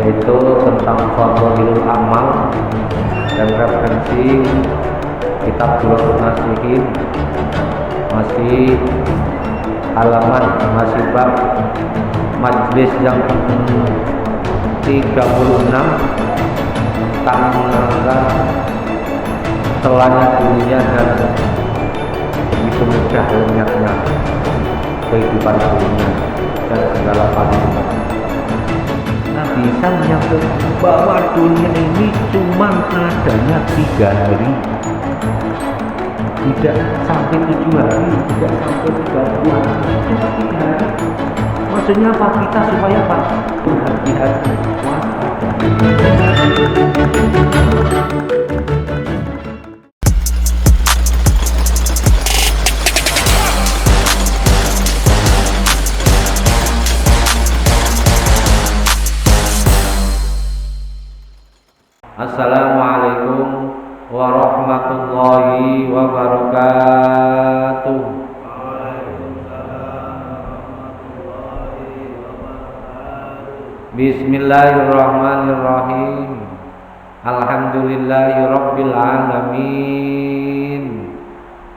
yaitu tentang fadhailul amal dan referensi kitab Durratun Nasihin, masih halaman, masih bab majlis yang 36 tentang menerangkan telahnya dunia dan begitu mudah lenyapnya kehidupan dunia dan segala fasilitas. Nah, bisa menyangkut bahwa dunia ini cuma adanya 3 hari, tidak sampai 7 hari, tidak sampai 3 bulan, cuma 3 hari. Maksudnya apa? Kita supaya apa? Berhati-hati, waspada. Assalamualaikum warahmatullahi wabarakatuh. Bismillahirrahmanirrahim. Alhamdulillahirabbil alamin.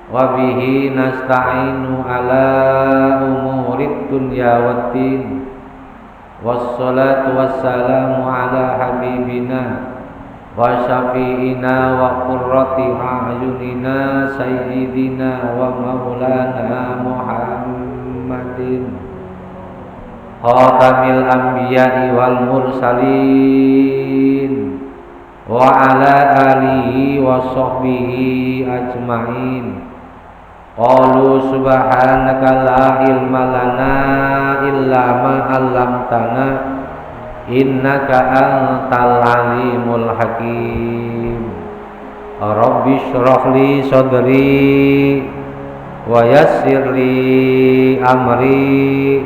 Wa bihi nasta'inu ala umurid dunya waddin. Wassalatu wassalamu ala habibina wa syafi'ina wa qurrati a'yunina sayyidina wa maulana Muhammadin khatamil anbiya'i wal mursalin wa ala alihi wa sahbihi ajma'in. Qalu subhanaka la ilma lana illa ma 'allamtana innaka antal alimul hakim. Rabbi shrah li sadri wa yassir li amri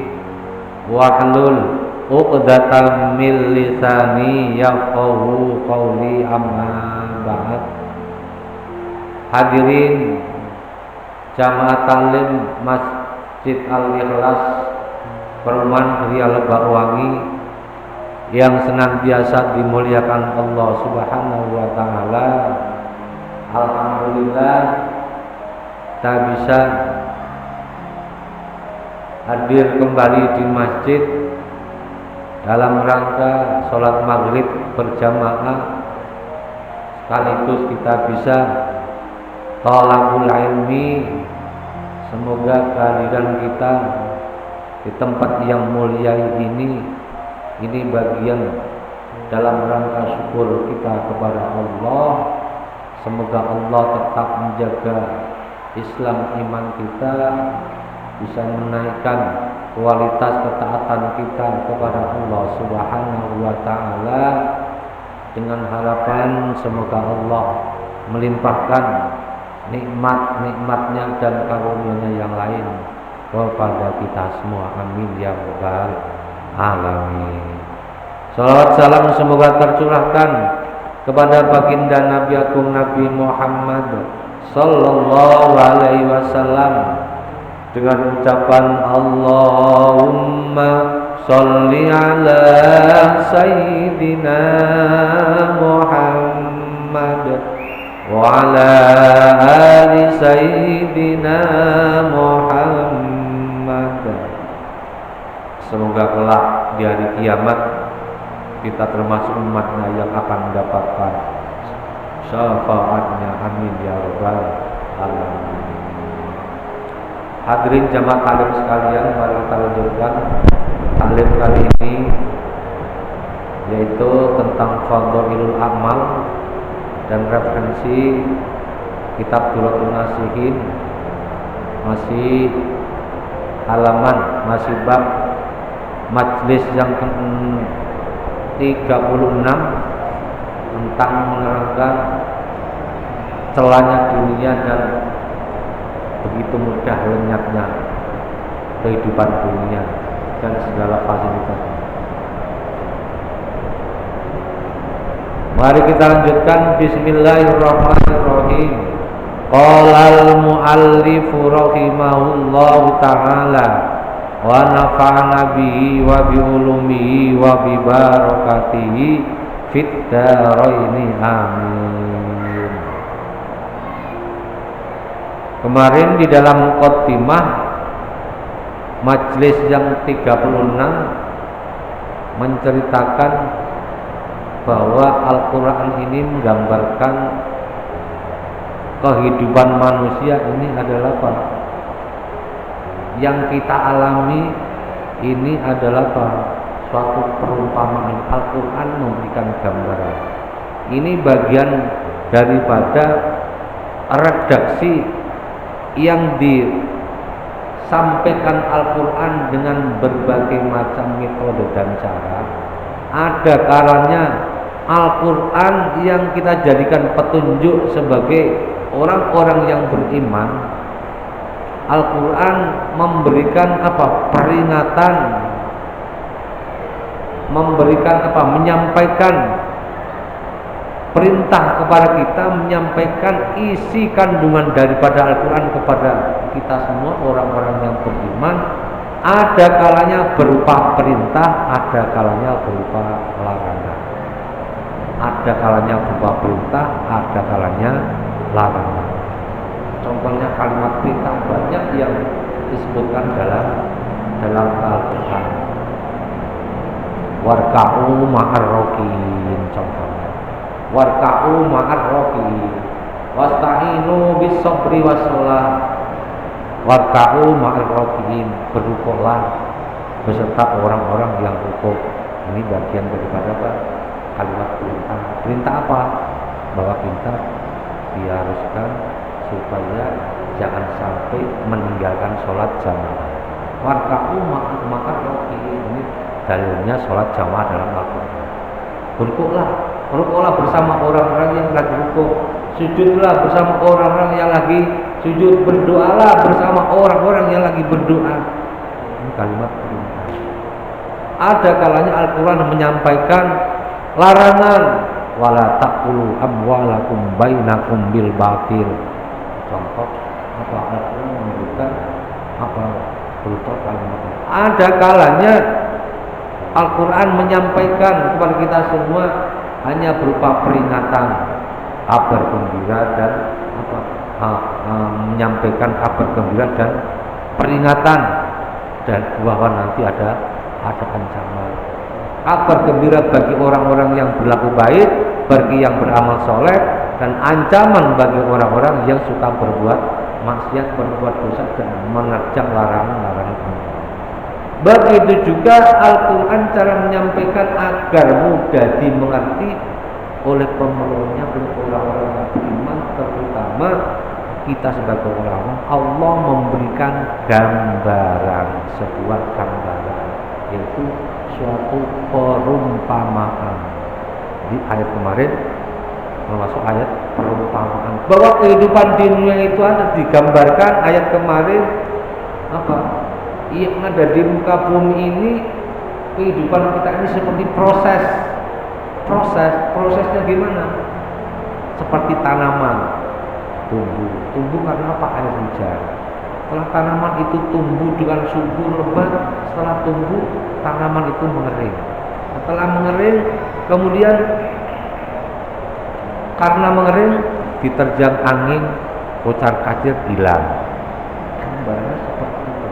wahlul 'uqdatam min lisani yafqahu qawli, amma ba'd. Hadirin jamaah taklim Masjid Al-Ikhlas Perumahan Ria Lebakwangi yang senantiasa dimuliakan Allah Subhanahu wa taala. Alhamdulillah kita bisa hadir kembali di masjid dalam rangka sholat maghrib berjamaah, sekaligus kita bisa thalabul ilmi. Semoga kehadiran kita di tempat yang mulia ini bagian dalam rangka syukur kita kepada Allah. Semoga Allah tetap menjaga Islam iman kita, bisa menaikkan kualitas ketaatan kita kepada Allah Subhanahu wa taala, dengan harapan semoga Allah melimpahkan nikmat-nikmatnya dan karunia-Nya yang lain kepada kita semua. Amin ya rabbal alamin. Salawat salam semoga tercurahkan kepada baginda Nabi Agung Nabi Muhammad sallallahu alaihi wasallam dengan ucapan Allahumma sholli ala sayyidina Muhammad wa ala ali sayyidina Muhammad. Semoga kelak di hari kiamat kita termasuk umatnya yang akan mendapatkan syafaatnya. Amin ya rabbal alamin. Hadirin jamaah taklim sekalian, mari kita lanjutkan taklim kali ini, yaitu tentang fadhailul amal dan referensi kitab Durratun Nasihin, masih halaman, masih bab Majelis yang ke-36 tentang menerangkan celahnya dunia dan begitu mudah lenyapnya kehidupan dunia dan segala fasilitas. Mari kita lanjutkan. Bismillahirrahmanirrahim. Qala al-muallifu rahimahullahu ta'ala wa nafa'ana bihi wa bi ulumihi wa bi barakatihi fid dharaini amin. Kemarin di dalam muqaddimah majelis yang 36 menceritakan bahwa Al-Quran ini menggambarkan kehidupan manusia ini adalah apa? Yang kita alami ini adalah apa? Suatu perumpamaan. Al-Quran memberikan gambaran. Ini bagian daripada redaksi yang disampaikan Al-Quran dengan berbagai macam metode dan cara. Ada kalanya Al-Quran yang kita jadikan petunjuk sebagai orang-orang yang beriman. Al-Quran memberikan apa? Peringatan, memberikan apa? Menyampaikan perintah kepada kita, menyampaikan isi kandungan daripada Al-Quran kepada kita semua orang-orang yang beriman. Ada kalanya berupa perintah, ada kalanya berupa larangan. Ada kalanya berupa perintah, ada kalanya larangan. Contohnya kalimat perintah banyak yang disebutkan dalam Al-Quran. Warka'u ma'ar rakiin, contohnya. Warka'u ma'ar rakiin, wasta'inu bis sabri was shalah. Warka'u ma'ar rakiin, berrukuklah beserta orang-orang yang rukuk. Ini bagian daripada apa? Kalimat perintah. Perintah apa? Bahwa kita diharuskan supaya jangan sampai meninggalkan sholat jamaah. Warka'u ma'ar rakiin, ini dalilnya sholat jamaah dalam Al-Quran. Rukuklah bersama orang-orang yang lagi rukuk. Sujudlah bersama orang-orang yang lagi sujud. Berdoalah bersama orang-orang yang lagi berdoa. Ini kalimat perintah. Ada kalanya Al-Quran menyampaikan larangan. Wala taqulu amwalakum bainakum bil batil. Contoh apa? Al-Quran memberikan apa? Berupa kalimat. Ada kalanya Al-Quran menyampaikan kepada kita semua hanya berupa peringatan, kabar gembira dan apa? Menyampaikan kabar gembira dan peringatan dan bahwa nanti ada ancaman. Kabar gembira bagi orang-orang yang berlaku baik, bagi yang beramal soleh, dan ancaman bagi orang-orang yang suka berbuat maksiat, berbuat dosa dan menerjang larangan-larangan. Begitu juga Al-Quran cara menyampaikan agar mudah dimengerti oleh pemeluknya, oleh orang-orang yang beriman, terutama kita sebagai orang. Allah memberikan gambaran, sebuah gambaran, yaitu suatu perumpamaan. Di ayat kemarin termasuk ayat perumpamaan bahwa kehidupan di dunia itu ada digambarkan. Ayat kemarin apa? Yang ada di muka bumi ini, kehidupan kita ini seperti prosesnya gimana? Seperti tanaman tumbuh karena apa? Air hujan. Setelah tanaman itu tumbuh dengan subur lebat, setelah tumbuh tanaman itu mengering. Setelah mengering, kemudian karena mengering diterjang angin, kocar-kacir hilang. Gambarnya seperti itu.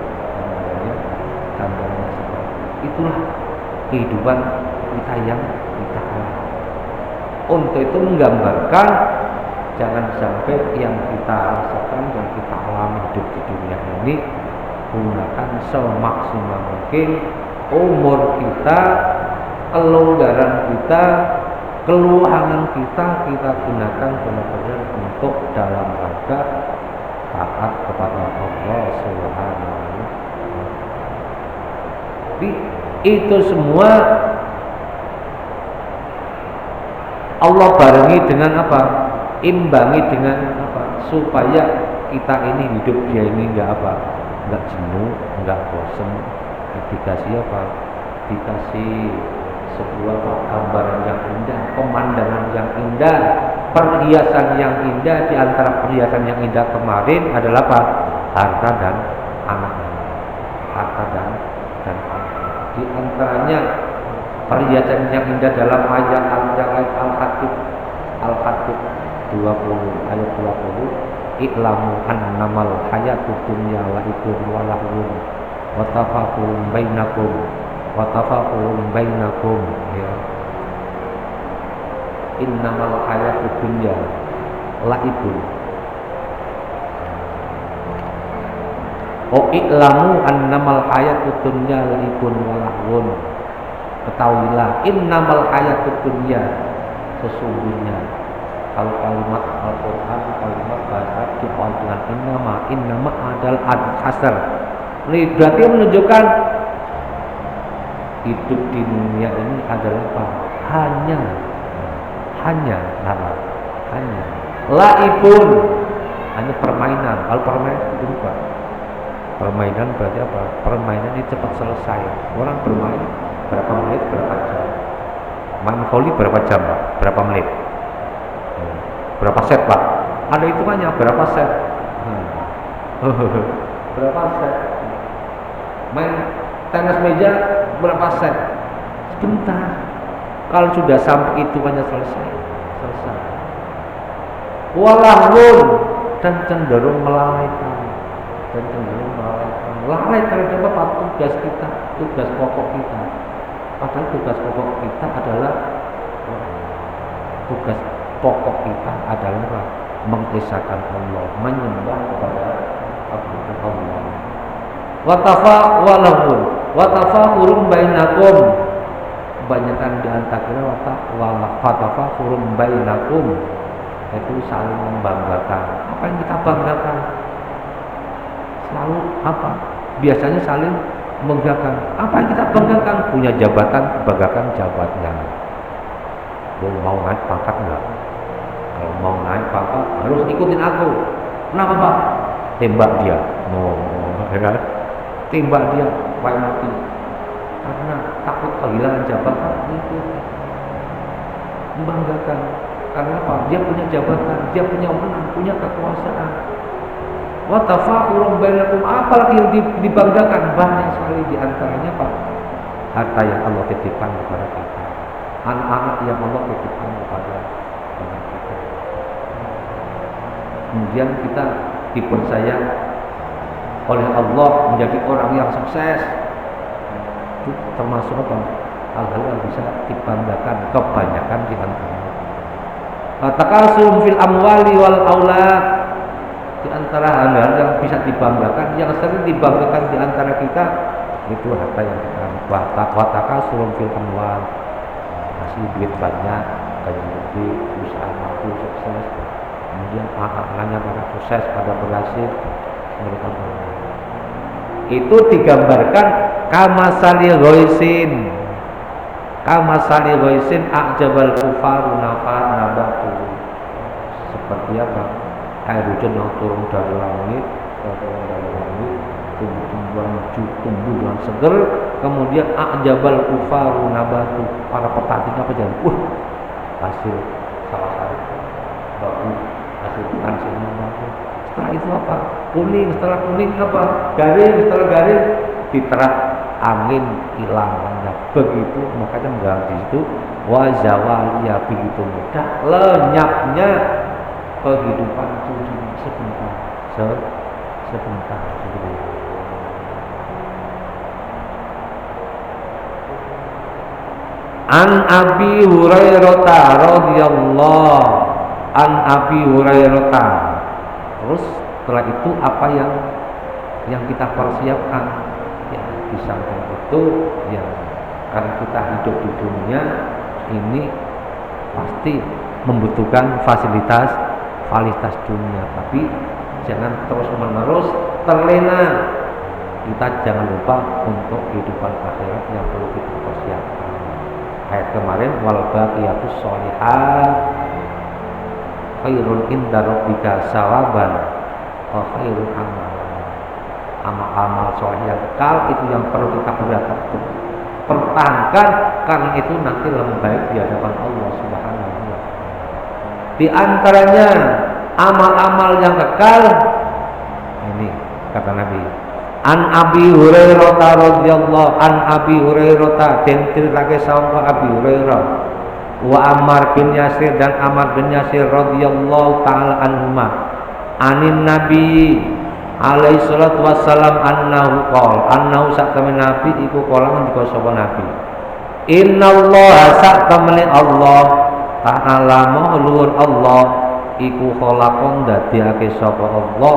Gambarnya seperti itu. Itulah kehidupan kita yang kita alami. Untuk itu menggambarkan jangan sampai yang kita rasakan dan kita alami hidup di dunia ini, gunakan semaksimal mungkin umur kita, kelonggaran kita, keluangan kita gunakan benar-benar untuk dalam rangka taat kepada Allah Subhanahu wa Ta'ala. Jadi Itu semua Allah barengi dengan apa? Imbangi dengan apa? Supaya kita ini hidup dia ini enggak apa? Enggak jenuh, enggak bosan. Dikasih apa? Dikasih sebuah gambaran yang indah, pemandangan yang indah, perhiasan yang indah. Di antara perhiasan yang indah kemarin adalah apa? Harta dan anak. Harta dan anak. Di antaranya perhiasan yang indah dalam ayat Al-Hatib 20 ayat 20, "I'lamu annamal hayatud dunya la'ibun wa lahwun wa tafakurun bainakum ya. Innamal hayatud dunya la'ibun." I'lamu annamal hayatud dunya la'ibun wa lahwun. Ketahuilah, innamal hayatud dunya, sesungguhnya kalau kalimat Al-Quran, kalimat bahasa diawali dengan innama adalah ad-hasar. Ini berarti menunjukkan hidup di dunia ini adalah apa? Hanya laibun, hanya permainan. Kalau permainan itu apa? Permainan berarti apa? Permainan ini cepat selesai. Orang bermain berapa menit, berapa jam. Main volley berapa jam, Pak? Berapa menit? Berapa set, Pak? Ada hitungannya berapa set? Berapa set? Main tenis meja berapa set? Sebentar. Kalau sudah sampai hitungannya selesai. Walahun, dan cenderung melalaikan. Lalai terhadap apa? Tugas kita, tugas pokok kita. Padahal tugas pokok kita adalah mengesahkan Allah, menyembah kepada Allah. Watafahurun bainakum, kebanyakan di antara watafahurun bainakum, itu saling membanggakan. Apa yang kita banggakan? Selalu apa? Biasanya saling membanggakan. Apa yang kita banggakan? Punya jabatan, banggakan jabatnya. Mau naik pangkat enggak? Kalau mau naik pangkat harus ikutin aku. Kenapa, Pak? Tembak dia. Tembak dia, supaya mati. Karena takut kehilangan jabatan itu. Membanggakan. Karena apa? Dia punya jabatan, dia punya wewenang, punya kekuasaan. Wa tafakhurun bainakum, apalagi yang dibanggakan? Banyak sekali di antaranya Pak, harta yang Allah titipkan kepada kita, anak-anak yang Allah titipkan kepada kita. Kemudian kita dipercaya oleh Allah menjadi orang yang sukses. Itu termasuk apa? Hal-hal yang bisa dibanggakan, kebanyakan di antaranya. Takasum fil amwali wal aulad, di antara hal-hal yang bisa dibanggakan, yang sering dibanggakan di antara kita itu harta yang kita takasum fil amwal, masih duit banyak, kayak gede, usaha mampu, sukses, kemudian anak-anaknya pada sukses, pada berhasil, mereka bangga. Itu digambarkan kamasali ghoisin a'jabal kufaru nabatu, seperti apa? Air hujan yang turun dari langit, tumbuh dengan seger, kemudian a'jabal kufaru nabatu, para petaninya apa jadi? Hasil salah satu bagus, hasil hasilnya bagus. Setelah itu apa? Kuning, setelah kuning apa? Garing, setelah garing diterap angin, hilangannya begitu, makanya enggak di situ wazawaliya, begitu mudah lenyapnya kehidupan itu sebentar begitu. An Abi Hurairah radhiyallahu an Abi Hurairah. Terus setelah itu apa yang kita persiapkan? Ya, di samping itu ya, karena kita hidup di dunia ini pasti membutuhkan fasilitas dunia, tapi jangan terus menerus terlena kita jangan lupa untuk kehidupan akhirat yang perlu kita persiapkan. Ayat kemarin, wal baqiyatus sholihat khairun inda rabbika sawaban wa khairun amalan. Amal-amal soleh yang kekal itu yang perlu kita pertahankan, karena itu nanti lebih baik di hadapan Allah Subhanahu wa taala. Di antaranya amal-amal yang kekal ini kata Nabi, an Abi Hurairah radhiyallahu an Abi Hurairah den critakake sangka Abi Hurairah wa Ammar bin Yasir dan Ammar bin Yasir radhiyallahu taala anhuma anin Nabi alaihi salatu wassalam annahu saktamene Nabi iku kala ngendika sapa Nabi, innallaha saktamene Allah ta'ala maulun Allah iku khalaqon dadiake sapa Allah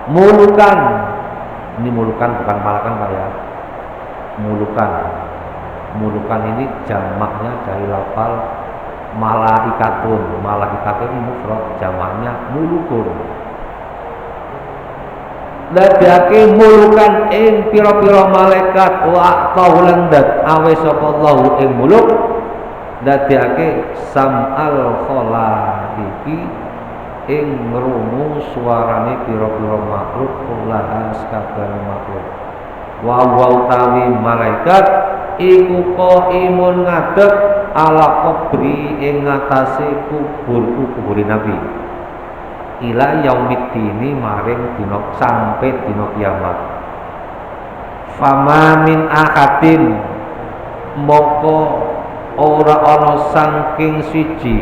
mulukan. Ini mulukan bukan malakan Pak ya. Mulukan ini jamaknya dari lafal malaikatun. Malaikatun ini mufrad, jamaknya mulukun. Dadiake mulukan ing pira-pira malaikat wa taulan dat awe sapa Allah ing muluk dadiake sam'al khalaiqi ing ngrungu suarane pira-pira makhluk kullaha sakabehane makhluk. Wa utawi malaikat iku qaimun ngadeg ala qabri ing ngatasé kubur Nabi. Ila yaumiddini maring dina sampai dina kiamat. Fama min ahadin moko ora ana saking siji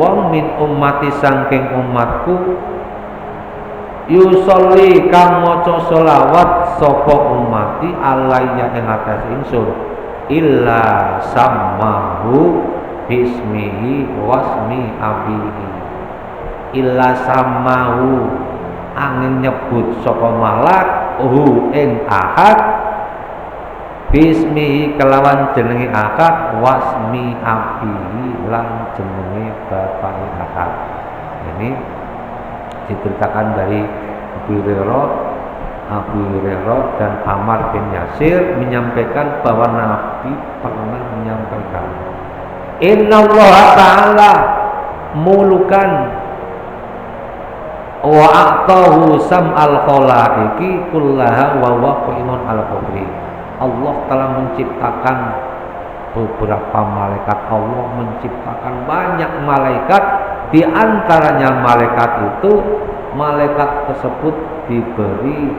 wong min ummati saking umatku yusolli kang maca selawat sapa ummati alayya ing atas ingsun illa sammahu bismihi wasmi abihi. Illa sammahu angin nyebut sapa malak ing ahad bismihi kelawan jenenge akad wasmi abihi lan jenenge bapake akad. Ini diceritakan dari Abu Hurairah dan Ammar bin Yasir menyampaikan bahwa Nabi pernah menyampaikan, innallaha ta'ala mulukan wa a'tahu sam'al khalaiqi kullaha wa huwa qaimun al qabri. Allah telah menciptakan beberapa malaikat. Allah menciptakan banyak malaikat. Di antaranya malaikat itu, malaikat tersebut diberi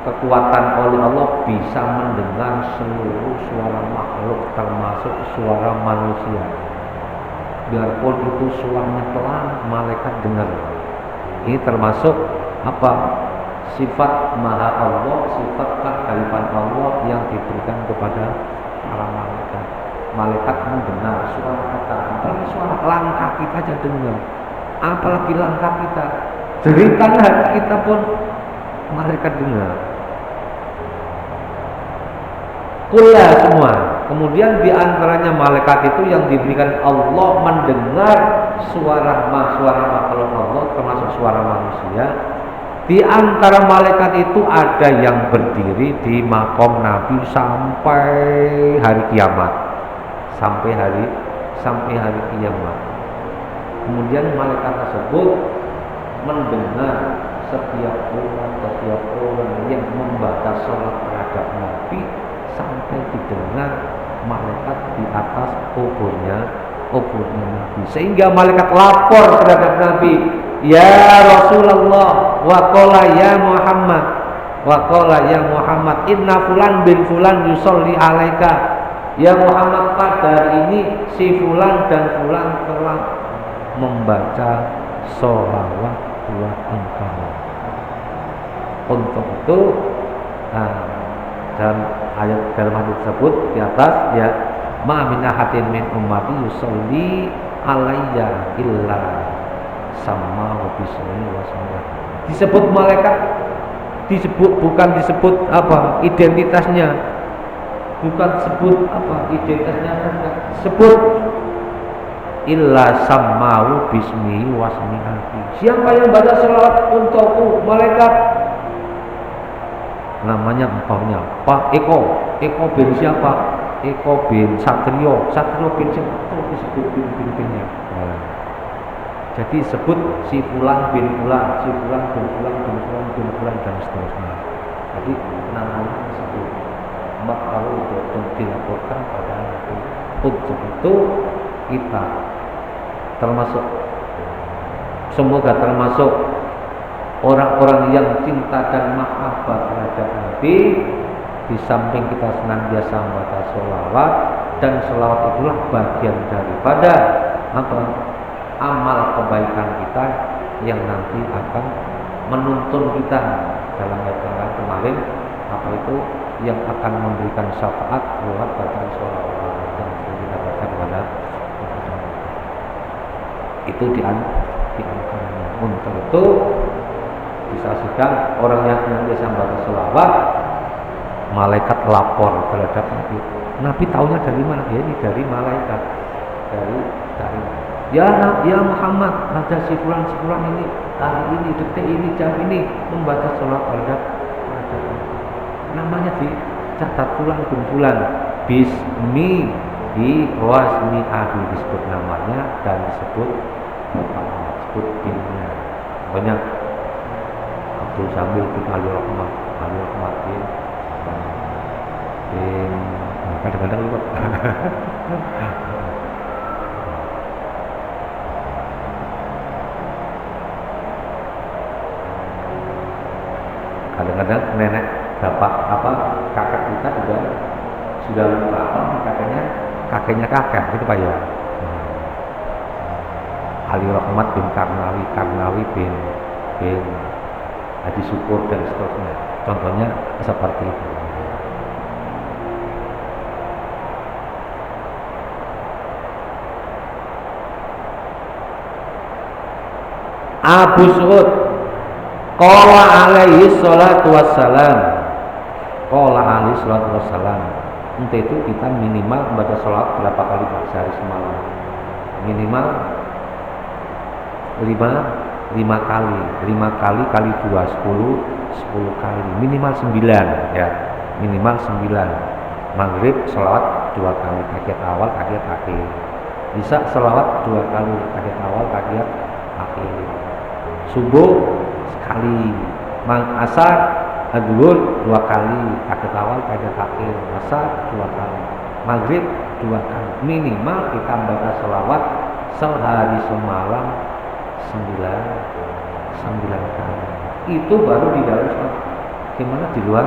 kekuatan oleh Allah bisa mendengar seluruh suara makhluk termasuk suara manusia. Biarpun itu suaranya pelan, malaikat dengar. Ini termasuk sifat maha Allah, sifat kearifan Allah yang diberikan kepada para malaikat. Malaikat mendengar suara kita, apalagi suara langkah kita aja dengar, apalagi langkah kita, jeritan hati kita pun malaikat dengar. Kulla semua. Kemudian diantaranya malaikat itu yang diberikan Allah mendengar suara makhluk Allah termasuk suara manusia. Di antara malaikat itu ada yang berdiri di makom Nabi sampai hari kiamat, sampai hari kiamat. Kemudian malaikat tersebut mendengar setiap orang yang membaca sholat terhadap Nabi sampai didengar malaikat di atas kuburnya Nabi, sehingga malaikat lapor terhadap Nabi, ya Rasulullah wa qala ya Muhammad inna fulan bin fulan yusolli alaika. Ya Muhammad, pada hari ini si fulan dan fulan telah membaca sholawat buat engkau. Untuk itu dalam hadis tersebut di atas, ya, ma min ahadin min ummati yusolli alayya illa sama bismi wa salat. Disebut malaikat, bukan disebut identitasnya, bukan sebut identitasnya, sebut illa sammau bismi wasmi abi. Siapa yang baca selawat untukku, malaikat namanya empaunya Pak Eko bin siapa? Eko bin Satrio bin siapa? Disebut bin-binnya. Jadi sebut si fulan bin fulan, si fulan bin fulan bin fulan bin fulan dan seterusnya. Jadi namanya disebut. Maka kalau itu dilaporkan pada Nabi. Untuk itu kita termasuk, semoga termasuk orang-orang yang cinta dan mahabbah terhadap Nabi. Di samping kita senantiasa membaca sholawat, dan sholawat itulah bagian daripada apa? Amal kebaikan kita yang nanti akan menuntun kita dalam ayat kemarin, apa itu yang akan memberikan syafaat lewat bacaan sholawat yang kita baca kepada itu diantaranya. Untuk itu disaksikan orang yang senantiasa membaca sholawat, malaikat lapor terhadap Nabi. Nabi tahunya dari mana? Ya, ini dari malaikat, dari ya Muhammad, ada si fulan ini hari ini, detik ini, jam ini membaca sholat terhadap namanya dicatat fulan bin fulan, bismi di wasmi abi, disebut namanya dan disebut disebut binnya. Banyak Abdul Sambil bin Ali Rahmat bin kadang-kadang lupa. Kadang-kadang nenek, bapak, kakek kita juga sudah lupa kakeknya kakek itu Pak ya. Ali Rahmat bin Karnawi bin Haji Syukur dan seterusnya. Contohnya seperti itu. Abu Su'ud qala alaihi salatu wassalam, untuk itu kita minimal membaca sholat berapa kali sehari semalam? Minimal 5 kali, 5 kali kali 2 10 kali, minimal 9 ya, minimal 9. Maghrib sholawat 2 kali, tahiyat awal, tahiyat akhir. Isya sholawat 2 kali, tahiyat awal, tahiyat akhir. Subuh sekali, asar, zuhur 2 kali, tahiyat awal, tahiyat akhir. Asar 2 kali, maghrib 2 kali. Minimal kita membaca sholawat sehari semalam 9 kali. Itu baru di dalam sholat. Gimana di luar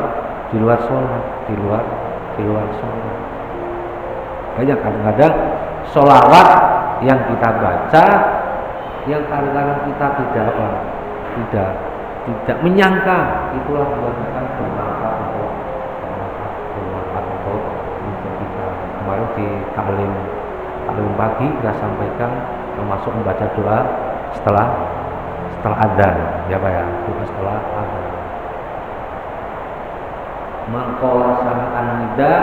sholat, di luar sholat. Banyak kadang-kadang sholawat yang kita baca, yang kadang-kadang kita tidak menyangka, itulah bukan bermanfaat untuk kita. Kemarin di taklim pagi kita sampaikan termasuk membaca doa setelah adzan, ya Pak ya, doa setelah adzan. Maqala sana'an nida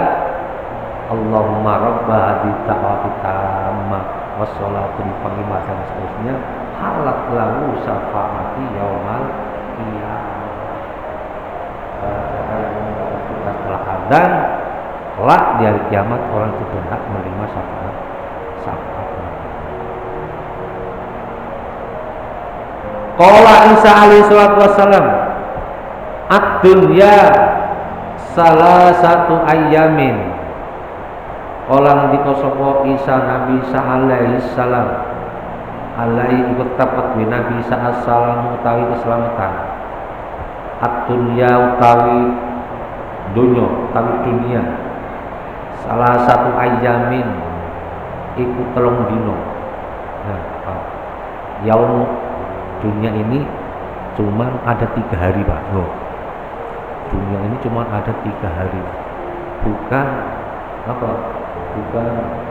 Allahumma rabba hadhihi da'wati tammah wassalatul qimah dan seterusnya, halat lahu syafaati yaumal qiyamah. Setelah adzan, kelak di hari kiamat orang itu berhak menerima syafaat. Qala Isa alaihi salatu wassalam, ad-dunya salah satu ayamin. Orang dikosopo Isa Nabi Isa alaihi salam, alaihi ikut tapat bi Nabi Isa assalam utawi keselamatan. Ad-dunya utawi dunia, salah satu ayamin iku telung dino. Nah, yaum dunia ini cuma ada 3 hari Pak. Loh, dunia ini cuma ada 3 hari, bukan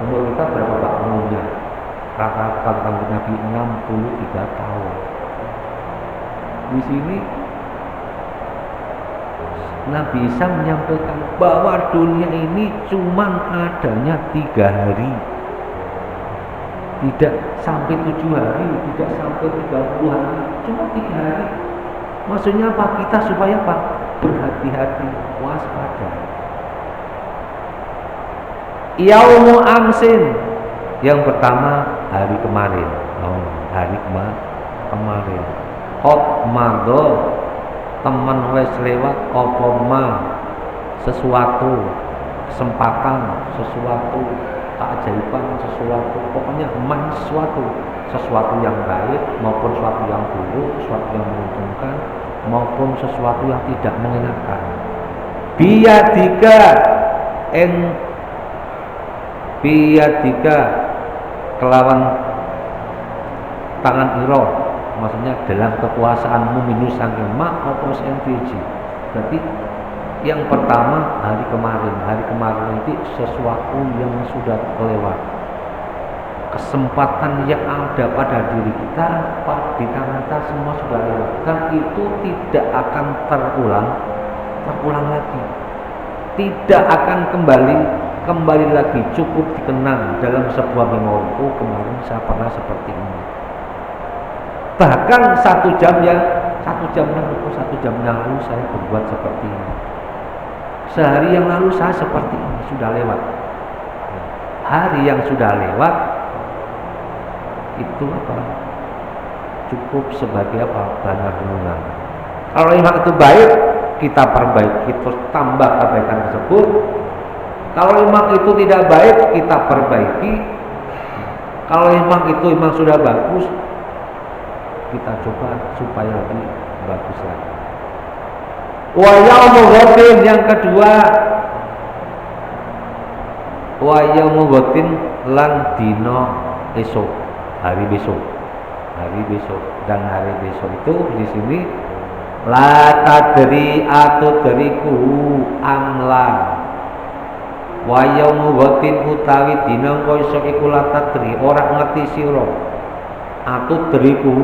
umur kita berapa Pak umurnya? Kata Nabi 63 tahun. Di sini Nabi Isa menyampaikan bahwa dunia ini cuma adanya 3 hari. tidak sampai 7 hari, tidak sampai 30 hari, cuma 3 hari. Maksudnya apa? Kita supaya apa? Berhati-hati, waspada. Yaumu amsin, yang pertama hari kemarin. Hari kemarin. Hot mado, teman wes lewat opoma, sesuatu, kesempatan, sesuatu, keajaiban, sesuatu, pokoknya sesuatu yang baik maupun sesuatu yang buruk, sesuatu yang menguntungkan maupun sesuatu yang tidak mengenakan. Biyadika kelawan tangan iro, maksudnya dalam kekuasaanmu minus saking mak opos NVG. Berarti yang pertama hari kemarin itu sesuatu yang sudah lewat, kesempatan yang ada pada diri kita, di tangan kita semua sudah lewat, dan itu tidak akan terulang lagi, tidak akan kembali lagi, cukup dikenang dalam sebuah memori. Oh, kemarin saya pernah seperti ini. Bahkan 1 jam yang lalu saya berbuat seperti ini. Sehari yang lalu saya seperti ini, sudah lewat. Hari yang sudah lewat itu apa? Cukup sebagai apa? Bahan renungan. Kalau memang itu baik, kita perbaiki, terus tambah kebaikan tersebut. Kalau memang itu tidak baik, kita perbaiki. Kalau memang sudah bagus, kita coba supaya lebih bagus lagi. Wa yaumul ghadin, yang kedua, wa yaumul ghadin lan dino esok, hari besok. Dan hari besok itu di sini la tadri atau dariku amla. Wa yaumul ghadin utawi dina esuk iku la tadri, ora ngerti sira. Atau dariku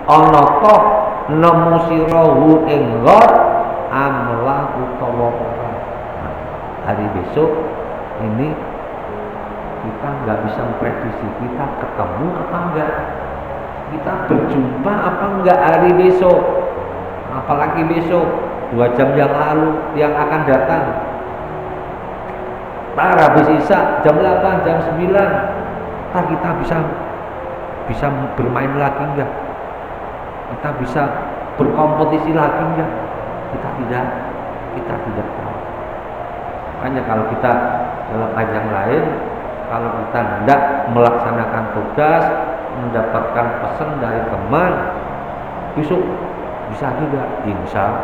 ana ta nemu sira hu ing amla utawa ora. Hari besok ini kita nggak bisa memprediksi, kita ketemu apa enggak, kita berjumpa apa enggak hari besok, apalagi besok 2 jam yang lalu yang akan datang. Tar habis isya jam 8, jam 9, tar kita bisa bermain lagi enggak, kita bisa berkompetisi lagi enggak, kita tidak tahu. Makanya kalau kita dalam ajang lain, kalau kita hendak melaksanakan tugas, mendapatkan pesan dari teman, besok bisa juga insya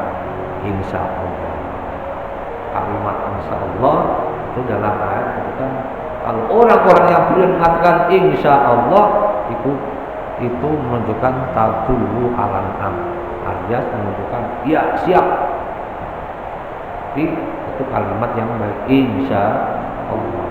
Allah. Kalimat insya Allah itu dalam ayat kan, kalau orang-orang yang beriman mengatakan insya Allah, itu menunjukkan tadullu alal alias menunjukkan ya siap. Tapi itu kalimat yang baik, insya Allah.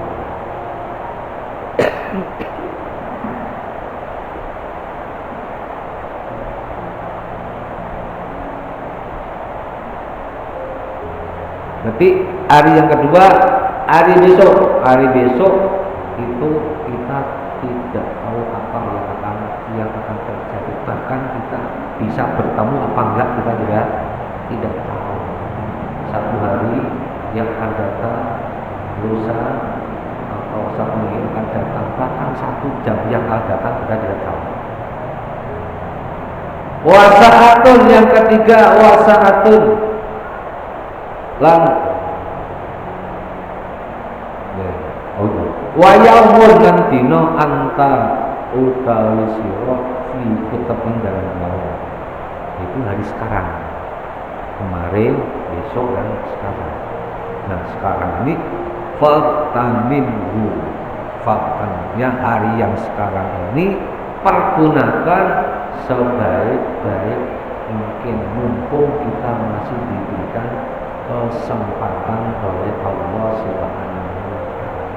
Nanti hari yang kedua, hari besok itu kita tidak tahu apa yang akan terjadi. Bahkan kita bisa bertemu apa enggak, kita tidak tahu. Satu hari yang akan datang, lusa atau satu yang akan datang, bahkan 1 jam yang akan datang kita tidak tahu. Wasaatun, yang ketiga, wasaatun lan wa yaumun lan dina anta utawi sira fi kuteping dalam bawah. Itu hari sekarang, kemarin, besok, dan sekarang. Nah, sekarang ini faktaminhu, yang hari yang sekarang ini pergunakan sebaik-baik mungkin, mumpung kita masih diberikan kesempatan oleh Allah Subhanahu wa ta'ala.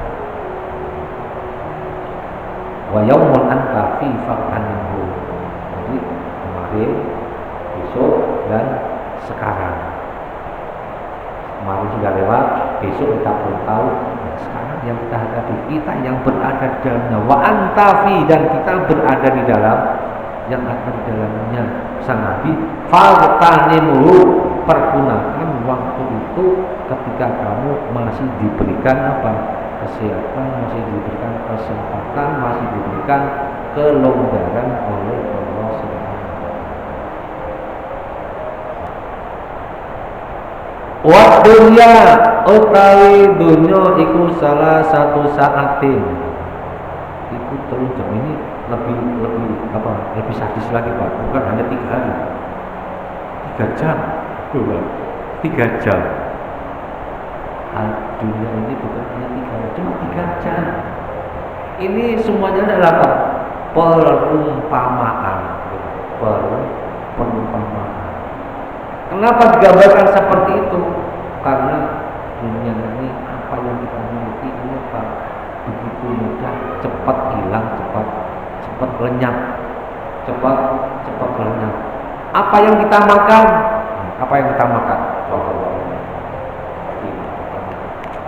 Wa yaumul anta fi faktaminhu, jadi kemarin, besok, dan sekarang. Kemarin sudah lewat, besok kita belum tahu, nah sekarang yang kita hadapi, kita yang berada di dalamnya, wa antafi, dan kita berada di dalam yang ada di dalamnya sang Nabi, faltanimu, pergunakan waktu itu ketika kamu masih diberikan apa? Kesehatan, masih diberikan kesempatan, masih diberikan kelonggaran oleh Allah Subhanahu wa taala. Wa dunya utawi dunya iku salah satu saatin. Iku terus jam ini lebih sadis lagi Pak, bukan hanya 3 hari, 3 jam, 3 jam. Dunia ini bukan hanya 3 hari, cuma 3 jam. Ini semuanya adalah apa? Perumpamaan. Kenapa digambarkan seperti itu? Karena dunia ini apa yang kita miliki ini apa? Begitu mudah, cepat hilang, cepat lenyap, cepat lenyap. Apa yang kita makan? Apa yang kita makan? Coba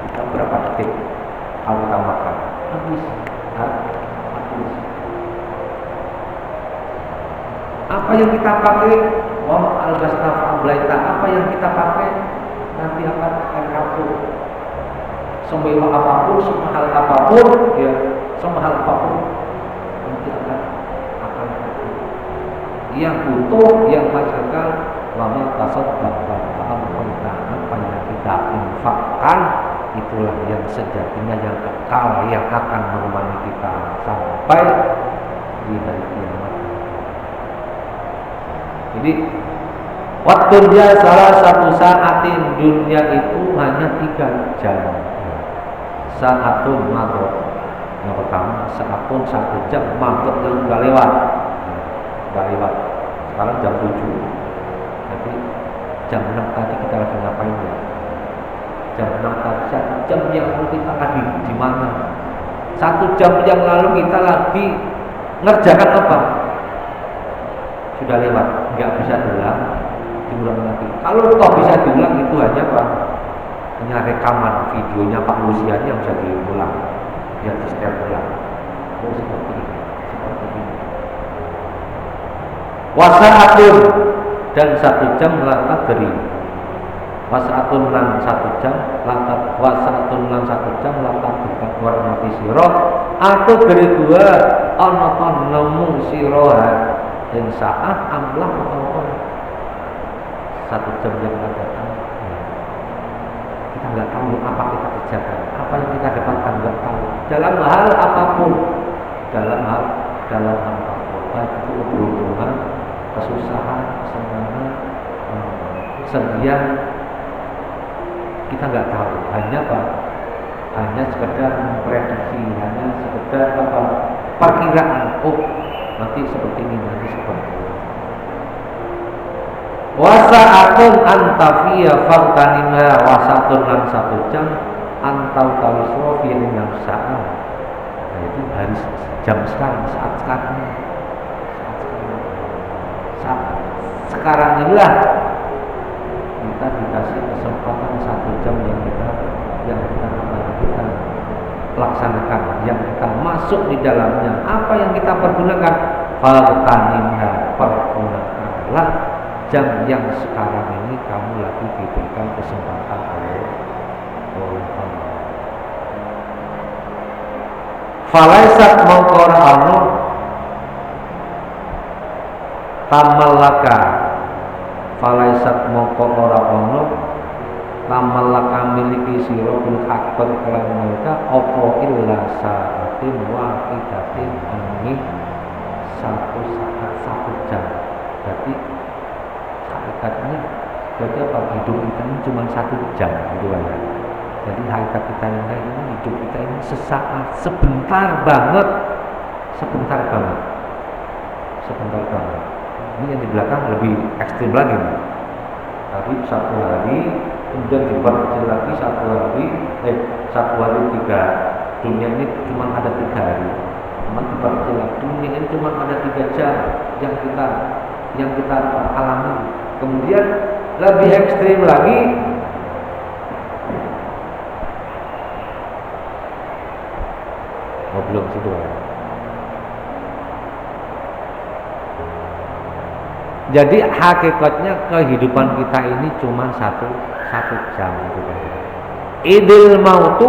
kita berapa detik kalau kita makan? Habis. Apa yang kita pakai? Wa al-ghasnafa blaita. Apa yang kita pakai nanti akan kapur. Semua apapun, semahal apapun, ya, semahal apapun nanti akan kapur. Yang butuh, yang masyarakat, lama tasad bapak apa yang kita infakkan, itulah yang sejatinya yang kekal, yang akan menemani kita sampai di hari kiamat. Jadi waktu dia salah satu saatin, dunia itu hanya 3 jam. Saatun maghrib yang pertama, saatun 1 jam maghrib yang udah lewat. Sekarang jam 7. Jadi jam 6 tadi kita lagi ngapain ya? Jam 6 tadi 1 jam yang lalu kita lagi di mana? 1 jam yang lalu kita lagi ngerjakan apa? Sudah lewat, nggak bisa diulang lagi. Kalau toh bisa diulang itu hanya apa? Hanya rekaman videonya Pak Lusian yang bisa diulang, yang di setel ulang. Seperti ini. Wasaatun, dan 1 jam lantat dari wasaatun lan 1 jam lantat, wasaatun lan 1 jam lantat dekat warna siro atau dari 2 ana nemu siroha dan saat amlah atau 1 jam yang akan datang. Kita nggak tahu apa kita kerjakan, apa yang kita dapatkan nggak tahu. Dalam hal apapun, baik itu berhubungan, kesusahan, kesenangan, kesedihan, kita nggak tahu. Hanya sekedar memprediksi, hanya sekedar perkiraan. Oh, nanti seperti ini, nanti seperti ini. Wasa'atun antafiya faktanimha, wasa'atun lan 1 jam antau tawisro fi'in yang sa'ah. Nah itu hari jam sekarang, saat sekarang inilah kita dikasih kesempatan 1 jam yang kita laksanakan, yang kita masuk di dalamnya. Apa yang kita pergunakan? Faktanimha, pergunakanlah jam yang sekarang ini kamu lagi diberikan kesempatan oleh Allah. Falaisat mongkor anu tamalaka, falaisat mongkor ora ono tamalaka miliki sira bil akbar kelan mereka opo illa saatin wahidatin ini 1 saat 1 jam. Berarti hakikatnya berarti apa? Hidup kita ini cuma 1 jam gitu ya. Jadi hakikat kita ini hidup kita ini sesaat, sebentar banget. Ini yang di belakang lebih ekstrim lagi nih. Tadi 1 hari, kemudian diperkecil lagi 1 hari, 1 hari 3. Dunia ini cuma ada 3 hari. Cuma diperkecil lagi. Dunia ini cuma ada 3 jam yang kita alami. Kemudian lebih ekstrim lagi, Jadi hakikatnya kehidupan kita ini cuma satu jam gitu kan. Idil mautu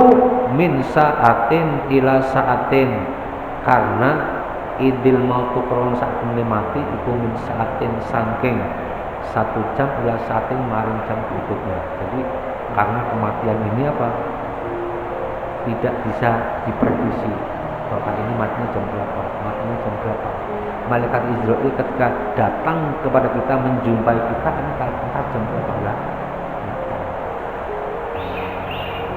min sa'atin ila sa'atin, karena idil mautu krono sak temene mati iku min sa'atin saking 1 jam ila sa'atin maring jam berikutnya. Jadi karena kematian ini apa? Tidak bisa diprediksi. Bapak ini matinya jam berapa? Matinya jam berapa? Malaikat Israil ketika datang kepada kita menjumpai kita ini entah jam berapa lah.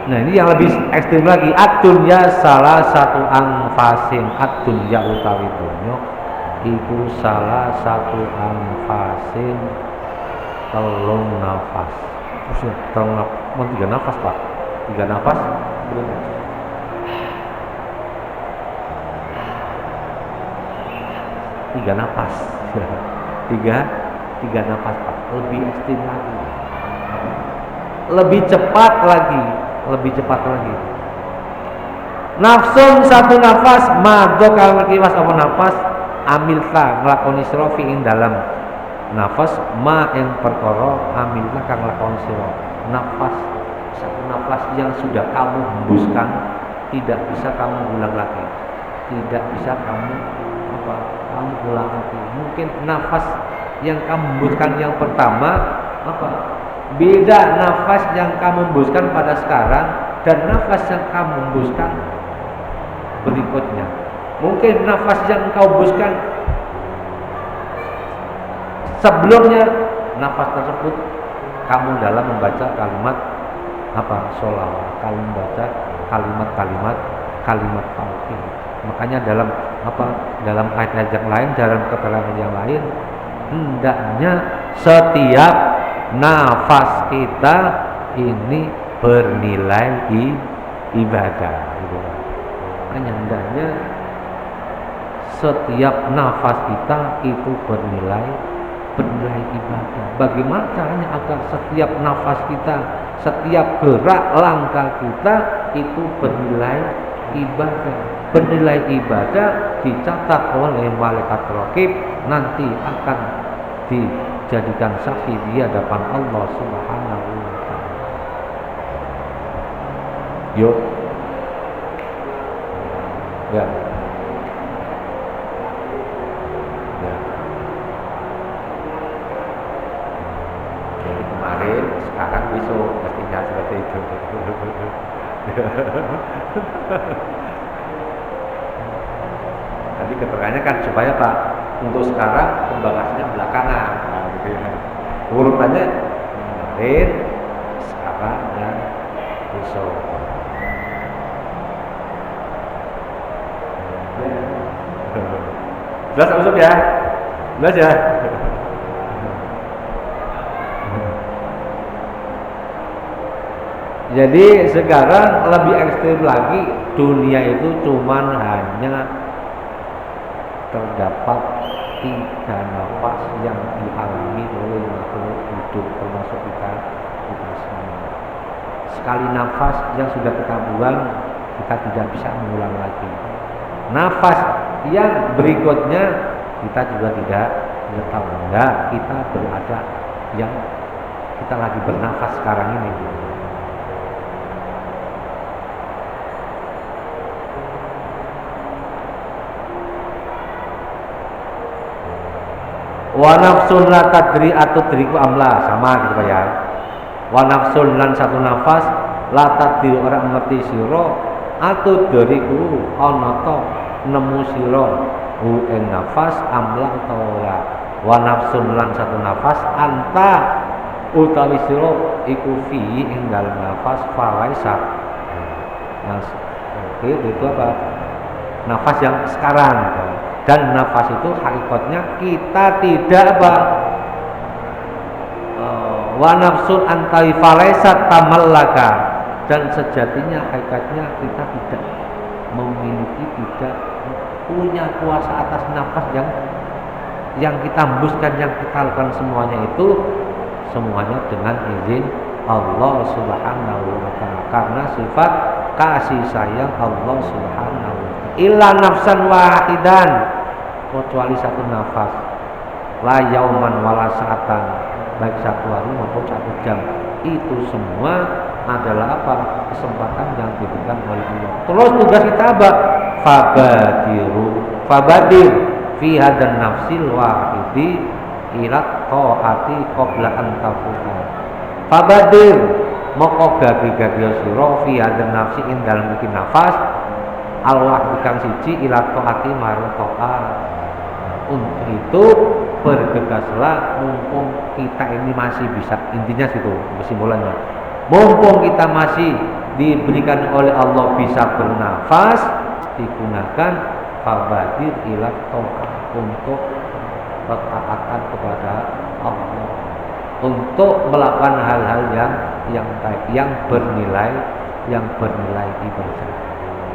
Nah ini yang lebih ekstrim lagi. Ad-dunya salah satu anfasin. Ad-dunya utawi dunya iku salah satu anfasin telung nafas. Terus ya, telung nafas, 3 nafas Pak. 3 nafas belum. Tiga nafas, tiga nafas Pak. Lebih ekstrim lagi, lebih cepat lagi. Nafsun 1 nafas, mado kalau kiwas apa nafas, amilta nglakoni sira fi ing dalam nafas ma ing perkara amilta kang nglakoni sira. Nafas 1 nafas yang sudah kamu hembuskan tidak bisa kamu ulang lagi, tidak bisa kamu ulang lagi. Mungkin nafas yang kamu hembuskan yang pertama beda nafas yang kamu hembuskan pada sekarang dan nafas yang kamu hembuskan berikutnya. Mungkin nafas yang kau hembuskan sebelumnya, nafas tersebut kamu dalam membaca kalimat sholawat, kamu membaca kalimat tauhid. Makanya dalam ayat yang lain, dalam keterangan yang lain, hendaknya setiap nafas kita ini bernilai ibadah gitu. Makanya hendaknya setiap nafas kita itu bernilai ibadah. Bagaimana caranya agar setiap nafas kita, setiap gerak langkah kita itu bernilai ibadah, dicatat oleh malaikat raqib, nanti akan dijadikan saksi di hadapan Allah Subhanahu wa taala. Yuk. Ya. Jadi kemarin, sekarang, besok mestinya seperti itu. Tadi keterangannya kan supaya Pak, untuk sekarang pembahasannya belakangan, gitu ya. Urutannya kemarin, sekarang, dan besok. Jelas besok ya? Jelas ya? Jadi sekarang lebih ekstrim lagi, dunia itu cuman hanya terdapat 3 nafas yang dialami oleh makhluk hidup, termasuk kita semua. Sekali nafas yang sudah kita buang, kita tidak bisa mengulang lagi. Nafas yang berikutnya kita juga tidak tahu. Kita berada yang kita lagi bernafas sekarang ini. Wa nafsun la tadri atudriku amla, sama gitu Pak ya. Wa nafsun lan 1 nafas la tadri ora ngerti sira atudriku ana ta nemu sira hu ing nafas amla utawa. Wa nafsun lan 1 nafas anta utawi sira iku fi ing dalem nafas falaisa. Itu apa? Nafas yang sekarang. Dan nafas itu hakikatnya kita tidak wa nafsun antai falaisat tamallaka, dan sejatinya hakikatnya kita tidak memiliki, tidak punya kuasa atas nafas yang kita hembuskan, yang kita lakukan semuanya itu semuanya dengan izin Allah Subhanahu wa taala, karena sifat kasih sayang Allah Subhanahu wa taala. Illa nafsan wahidan, kecuali 1 nafas. la yauman wala sa'atan, baik satu hari maupun satu jam. Itu semua adalah apa? Kesempatan yang diberikan oleh Allah. Terus tugas kita apa? Fabadir fi hadan nafsil wahidi ila taati qabla an tafuta. Fabadir moko gagi-gagi sira fi hadan nafsi ing dalem iki nafas Allah kang siji ila taati marang taat. Untuk itu bergegaslah mumpung kita ini masih bisa, intinya situ kesimpulannya. Mumpung kita masih diberikan oleh Allah bisa bernafas, digunakan fabadir ila taat untuk ketaatan kepada Allah, untuk melakukan hal-hal yang baik, yang bernilai ibadah.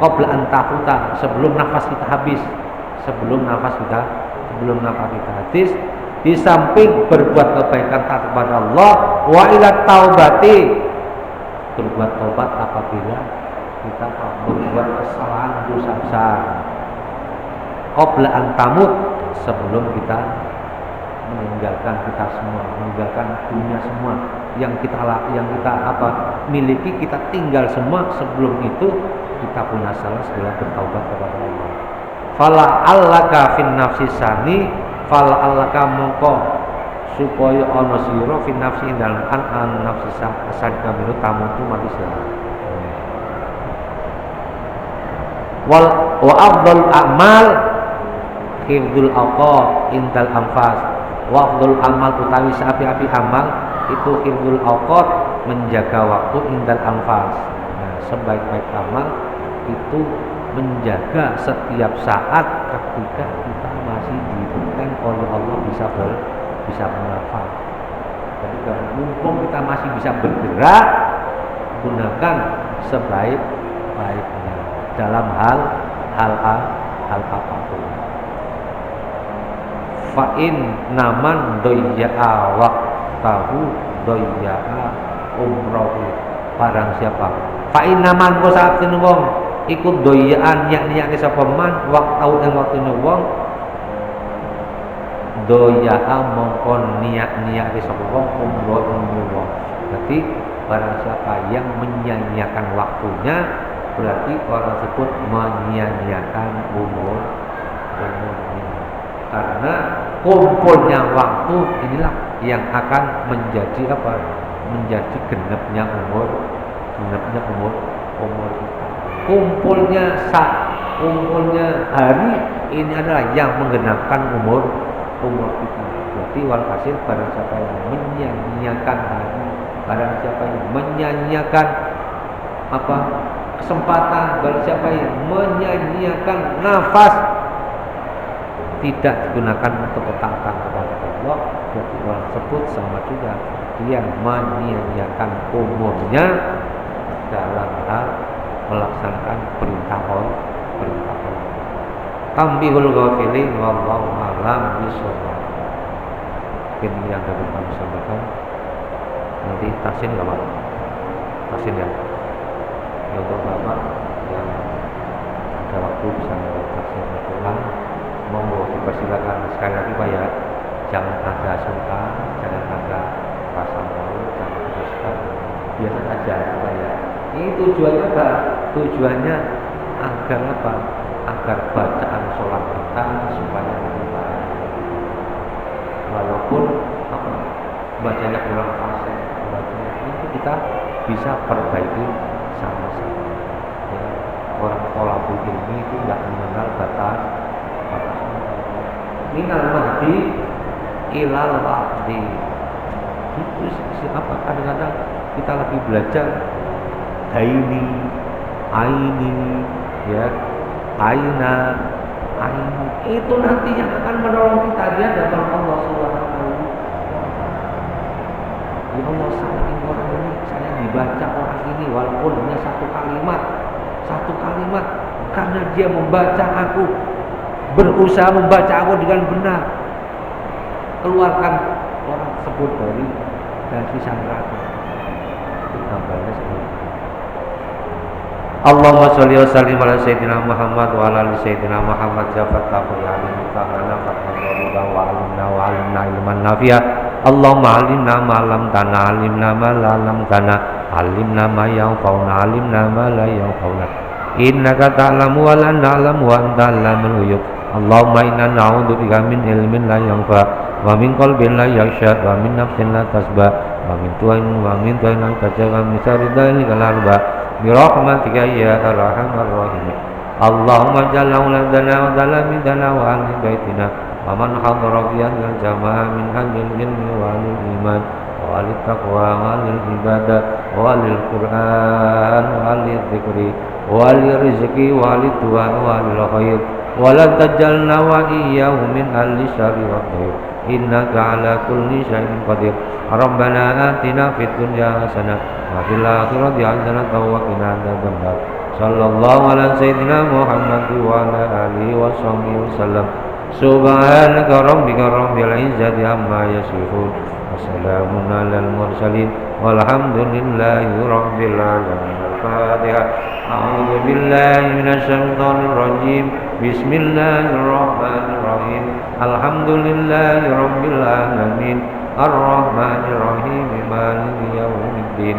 Qabla an tafuta, sebelum nafas kita habis, sebelum nafas kita habis, di samping berbuat kebaikan taat kepada Allah, wa ila taubati, berbuat taubat apabila kita berbuat kesalahan dosa besar. Qabla an tamut, sebelum kita meninggalkan dunia semua yang kita miliki, kita tinggal semua. Sebelum itu kita punya salah, segera bertaubat kepada Allah. Fala allaka fin nafsi sani, fala allaka mongko supaya ana sira fin nafsi dalam an nafsi sani kamilu tamutu mati sira. Wa afdal a'mal hifdzul awqat indal anfas. Wa afdal amal utawi api-api amal itu hifdzul awqat, menjaga waktu indal anfas. Nah, sebaik-baik amal itu menjaga setiap saat ketika kita masih diberikan oleh Allah bisa bernafas. Jadi mumpung kita masih bisa bergerak, gunakan sebaik-baiknya dalam hal apapun. Fa'in naman doya'a waqtahu doya'a umrohu. Barang siapa fa'in naman ko saat wong ikut doyaan yakni sapa man waqtau ing waktune wong doyaa mongkon niat sapa wong umroh wong. Berarti barang siapa yang menyia-nyiakan waktunya, berarti orang tersebut menyia-nyiakan umurnya. Karena kumpulnya waktu inilah yang akan menjadi apa? Menjadi genepnya umur kita. Kumpulnya hari ini adalah yang menggenapkan umur kita. Berarti walhasil barang siapa yang menyia-nyiakan hari, barang siapa yang menyia-nyiakan kesempatan, barang siapa yang menyia-nyiakan nafas, tidak digunakan untuk ketaatan kepada Allah, berarti orang tersebut sama juga dia menyia-nyiakan umurnya dalam hal melaksanakan perintah Allah. Tambihul ghafilin wallahu a'lam bishawab. Ini yang dapat kami sampaikan. Nanti tasin enggak Pak? Tasin ya. Untuk Bapak yang ada waktu bisa tasin pulang, monggo dipersilakan. Sekali lagi Pak ya, jangan ada sungkan, jangan ada rasa malu, jangan ada biasa saja Pak ya. Ini tujuannya agar apa? Agar bacaan sholat kita supaya lebih baik. Walaupun bacanya kurang fasih, itu kita bisa perbaiki sama-sama. Ya, orang tolabul ilmi itu tidak mengenal batas. Minal mahdi ilal wahdi. Itu siapa? Kadang-kadang kita lagi belajar aini, ya, aina, itu nanti yang akan menolong kita dia datang Allah Subhanahu. Ya Allah, saking orang ini, saya dibaca orang ini walaupun hanya satu kalimat, karena dia membaca aku, berusaha membaca aku dengan benar, keluarkan orang tersebut dari sisa neraka. Itu gambarnya seperti itu. Allahumma sholli wa sallim ala sayyidina Muhammad wa ala ali sayyidina Muhammad jafat tabu ya alim ta'ala fatna wa alimna wa alimna ilman nafi'a. Allahumma alimna ma lam tana alimna ma la lam tana alimna ma yanfa'una alimna ma la yanfa'una innaka ta'lamu wa la na'lamu wa anta 'allamul ghuyub. Allahumma inna na'udzubika min ilmin la yanfa' wa min qalbin la yakhsha wa min nafsin la tasba wa min tu'in la tajaba min syarri dhalikal arba bi rahmatika ya arhamar rahimin. Allahumma jalla uladana wa dalamidana wa ahli baitina wa man hadara fi hadhil jamaah min ahlil ilmi wa ahlil iman wa ahlil taqwa wa ahlil ibadah wa ahlil qur'an wa ahlil dzikri wa ahlil rizqi wa ahlil du'a wa ahlil khair wa la tajalna wa iyyahu min ahli syarri wa khair innaka ala kulli syai'in qadir. Rabbana atina fid dunya hasanah wa fil akhirati hasanah wa qina adzabannar. Sallallahu ala sayyidina Muhammad wa ala alihi wa sahbihi wasallam. Subhanaka rabbika rabbil izzati amma yasifun wa salamun alal mursalin walhamdulillahi rabbil alamin. Al-Fatihah. A'udzu billahi minasy syaithanir rajim. Bismillahirrahmanirrahim. Alhamdulillahi rabbil alamin. Ar-Rahmanir Rahim. Maliki yaumiddin.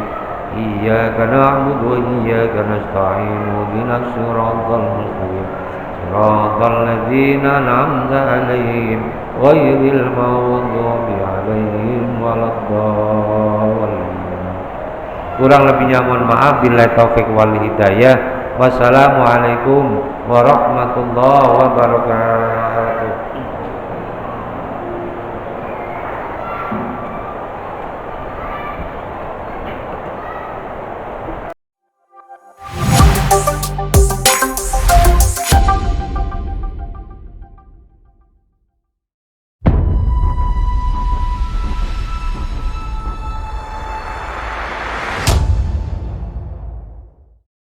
Iyyaka na'budu wa iyyaka nasta'in. Ihdinas siratal mustaqim. Siratal ladzina an'amta 'alaihim ghairil maghdubi 'alaihim waladdallin. Kurang lebihnya mohon maaf. Billahi taufik wal hidayah. Wassalamualaikum warahmatullahi wabarakatuh.